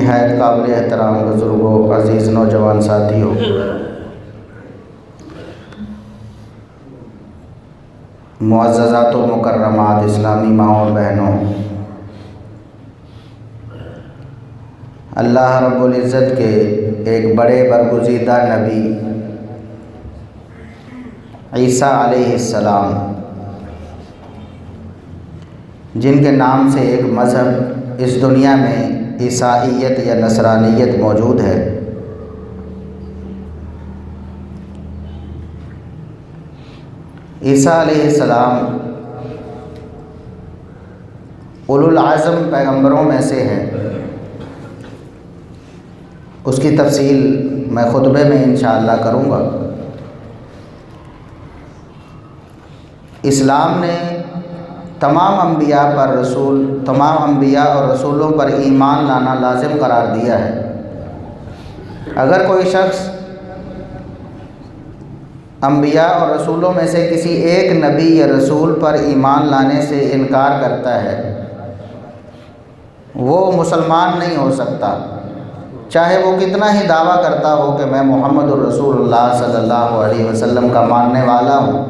نہایت قابل احترام بزرگوں، عزیز نوجوان ساتھیوں، معززات و مکرمات اسلامی ماں اور بہنوں، اللہ رب العزت کے ایک بڑے برگزیدہ نبی عیسیٰ علیہ السلام، جن کے نام سے ایک مذہب اس دنیا میں عیسائیت یا نصرانیت موجود ہے، عیسیٰ علیہ السلام اولو العزم پیغمبروں میں سے ہیں۔ اس کی تفصیل میں خطبے میں انشاءاللہ کروں گا۔ اسلام نے تمام انبیاء اور رسولوں پر ایمان لانا لازم قرار دیا ہے۔ اگر کوئی شخص انبیاء اور رسولوں میں سے کسی ایک نبی یا رسول پر ایمان لانے سے انکار کرتا ہے، وہ مسلمان نہیں ہو سکتا، چاہے وہ کتنا ہی دعویٰ کرتا ہو کہ میں محمد الرسول اللہ صلی اللہ علیہ وسلم کا ماننے والا ہوں،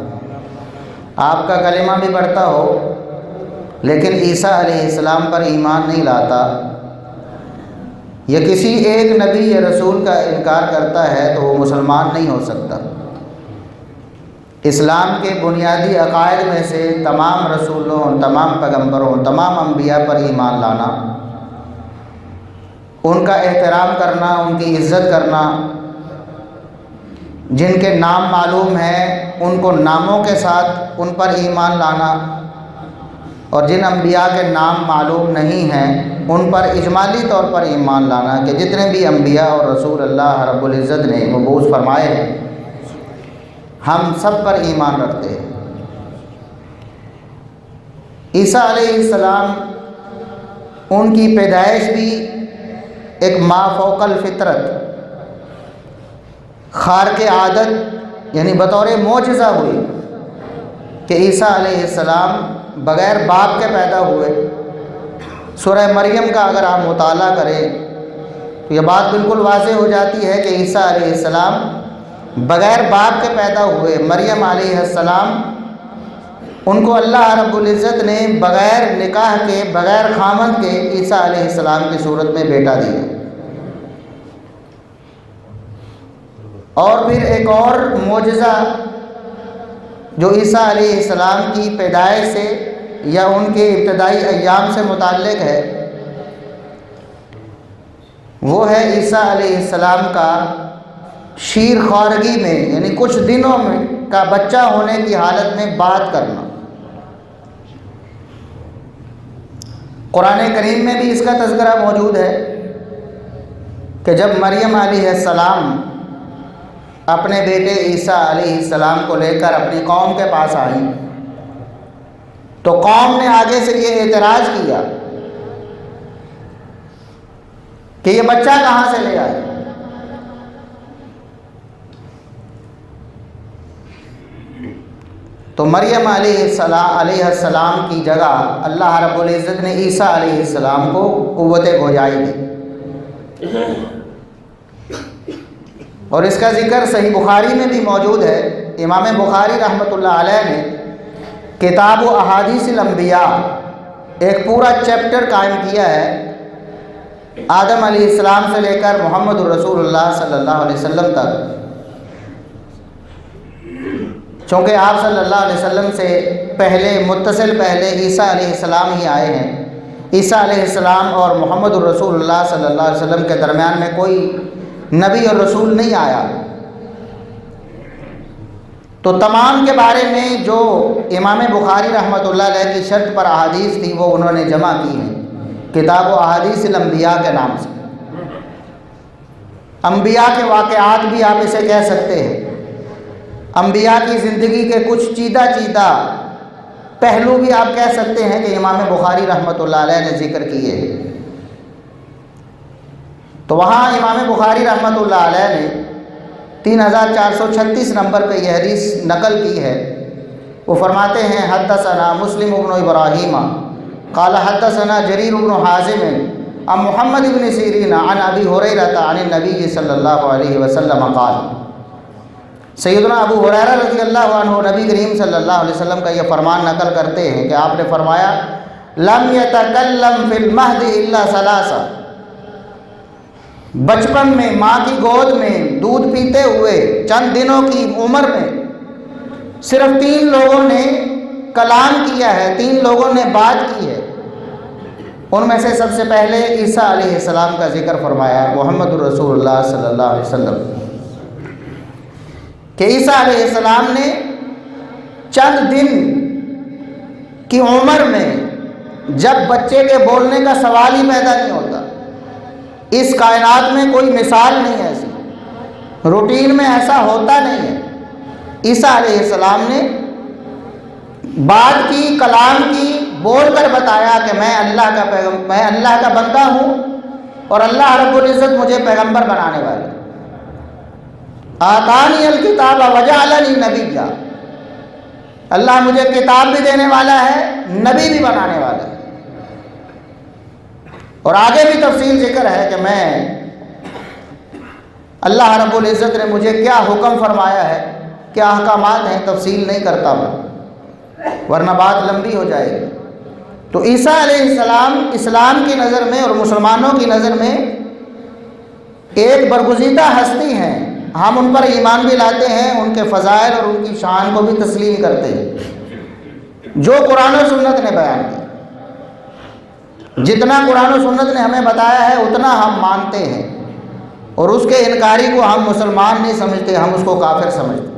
آپ کا کلمہ بھی پڑھتا ہو، لیکن عیسیٰ علیہ السلام پر ایمان نہیں لاتا یا کسی ایک نبی یا رسول کا انکار کرتا ہے تو وہ مسلمان نہیں ہو سکتا۔ اسلام کے بنیادی عقائد میں سے تمام رسولوں، تمام پیغمبروں، تمام انبیاء پر ایمان لانا، ان کا احترام کرنا، ان کی عزت کرنا، جن کے نام معلوم ہیں ان کو ناموں کے ساتھ ان پر ایمان لانا، اور جن انبیاء کے نام معلوم نہیں ہیں ان پر اجمالی طور پر ایمان لانا کہ جتنے بھی انبیاء اور رسول اللہ رب العزت نے مبعوث فرمائے ہیں ہم سب پر ایمان رکھتے ہیں۔ عیسیٰ علیہ السلام، ان کی پیدائش بھی ایک ما فوق الفطرت، خارق عادت یعنی بطور معجزہ ہوئی کہ عیسیٰ علیہ السلام بغیر باپ کے پیدا ہوئے۔ سورہ مریم کا اگر آپ مطالعہ کریں تو یہ بات بالکل واضح ہو جاتی ہے کہ عیسیٰ علیہ السلام بغیر باپ کے پیدا ہوئے۔ مریم علیہ السلام، ان کو اللہ رب العزت نے بغیر نکاح کے، بغیر خامند کے عیسیٰ علیہ السلام کی صورت میں بیٹا دیا۔ اور پھر ایک اور معجزہ جو عیسیٰ علیہ السلام کی پیدائش سے یا ان کے ابتدائی ایام سے متعلق ہے، وہ ہے عیسیٰ علیہ السلام کا شیر خارگی میں یعنی کچھ دنوں میں کا بچہ ہونے کی حالت میں بات کرنا۔ قرآن کریم میں بھی اس کا تذکرہ موجود ہے کہ جب مریم علیہ السلام اپنے بیٹے عیسیٰ علیہ السلام کو لے کر اپنی قوم کے پاس آئیں تو قوم نے آگے سے یہ اعتراض کیا کہ یہ بچہ کہاں سے لے آئے۔ تو مریم علیہ السلام کی جگہ اللہ رب العزت نے عیسیٰ علیہ السلام کو قوت گویائی دی، اور اس کا ذکر صحیح بخاری میں بھی موجود ہے۔ امام بخاری رحمۃ اللہ علیہ نے کتاب و احادیث الانبیاء ایک پورا چیپٹر قائم کیا ہے، آدم علیہ السلام سے لے کر محمد الرسول اللہ صلی اللہ علیہ وسلم تک۔ چونکہ آپ صلی اللہ علیہ وسلم سے متصل پہلے عیسیٰ علیہ السلام ہی آئے ہیں، عیسیٰ علیہ السلام اور محمد الرسول اللہ صلی اللہ علیہ وسلم کے درمیان میں کوئی نبی اور رسول نہیں آیا، تو تمام کے بارے میں جو امام بخاری رحمۃ اللہ علیہ کی شرط پر احادیث تھی وہ انہوں نے جمع کی ہیں کتاب و احادیث الانبیاء کے نام سے۔ انبیاء کے واقعات بھی آپ اسے کہہ سکتے ہیں، انبیاء کی زندگی کے کچھ چیدہ پہلو بھی آپ کہہ سکتے ہیں کہ امام بخاری رحمۃ اللہ علیہ نے ذکر کیے۔ تو وہاں امام بخاری رحمۃ اللہ علیہ نے 3436 نمبر پہ یہ حدیث نقل کی ہے۔ وہ فرماتے ہیں حدثنا مسلم بن ابراہیم قال حدثنا جریر بن حازم عن محمد بن سیرین عن ابی ہریرہ عن النبی صلی اللہ علیہ وسلم قال، سیدنا ابو ہریرہ رضی اللہ عنہ نبی کریم صلی اللہ علیہ وسلم کا یہ فرمان نقل کرتے ہیں کہ آپ نے فرمایا لم یتکلم فی المہد الا ثلاثہ، بچپن میں ماں کی گود میں دودھ پیتے ہوئے چند دنوں کی عمر میں صرف 3 لوگوں نے کلام کیا ہے، 3 لوگوں نے بات کی ہے۔ ان میں سے سب سے پہلے عیسیٰ علیہ السلام کا ذکر فرمایا محمد الرسول اللہ صلی اللہ علیہ وسلم کہ عیسیٰ علیہ السلام نے چند دن کی عمر میں، جب بچے کے بولنے کا سوال ہی پیدا نہیں ہوتا، اس کائنات میں کوئی مثال نہیں ہے ایسی، روٹین میں ایسا ہوتا نہیں ہے، عیسیٰ علیہ السلام نے بات کی، کلام کی، بول کر بتایا کہ میں اللہ کا بندہ ہوں اور اللہ رب العزت مجھے پیغمبر بنانے والا، آتانی الکتاب وجعلنی نبیا، اللہ مجھے کتاب بھی دینے والا ہے، نبی بھی بنانے والا ہے۔ اور آگے بھی تفصیل ذکر ہے کہ میں اللہ رب العزت نے مجھے کیا حکم فرمایا ہے، کیا احکامات ہیں، تفصیل نہیں کرتا میں ورنہ بات لمبی ہو جائے گی۔ تو عیسیٰ علیہ السلام اسلام کی نظر میں اور مسلمانوں کی نظر میں ایک برگزیدہ ہستی ہیں، ہم ان پر ایمان بھی لاتے ہیں، ان کے فضائل اور ان کی شان کو بھی تسلیم کرتے ہیں جو قرآن و سنت نے بیان کی۔ جتنا قرآن و سنت نے ہمیں بتایا ہے اتنا ہم مانتے ہیں، اور اس کے انکاری کو ہم مسلمان نہیں سمجھتے، ہم اس کو کافر سمجھتے ہیں۔